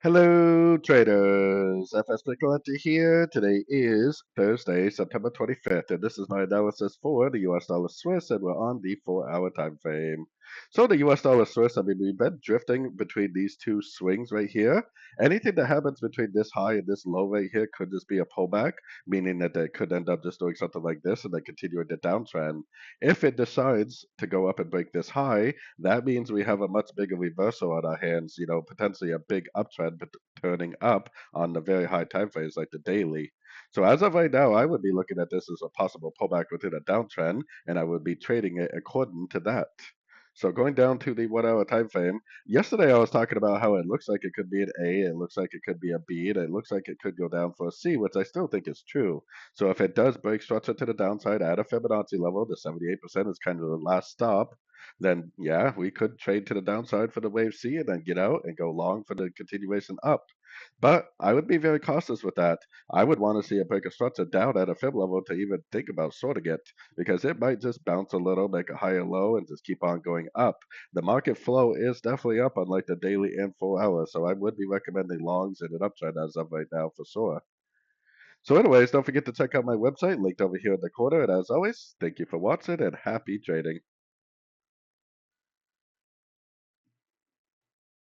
Hello, traders. FX Pip Collector here. Today is Thursday, September 25th, and this is my analysis for the US dollar Swiss, and we're on the 4-hour time frame. So the US dollar Swiss, we've been drifting between these two swings right here. Anything that happens between this high and this low right here could just be a pullback, meaning that they could end up just doing something like this and then continuing the downtrend. If it decides to go up and break this high, that means we have a much bigger reversal on our hands, potentially a big uptrend but turning up on the very high time frames like the daily. So as of right now, I would be looking at this as a possible pullback within a downtrend, and I would be trading it according to that. So going down to the 1 hour time frame, yesterday I was talking about how it looks like it could be an A, it looks like it could be a B, and it looks like it could go down for a C, which I still think is true. So if it does break structure to the downside at a Fibonacci level, the 78% is kind of the last stop, then yeah, we could trade to the downside for the wave C and then get out and go long for the continuation up. But I would be very cautious with that. I would want to see a break of structure down at a fib level to even think about sorting it because it might just bounce a little, make a higher low, and just keep on going up. The market flow is definitely up on like the daily and 4 hours, so I would be recommending longs in an uptrend as of right now for sure. So, anyways, don't forget to check out my website linked over here in the corner. And as always, thank you for watching and happy trading.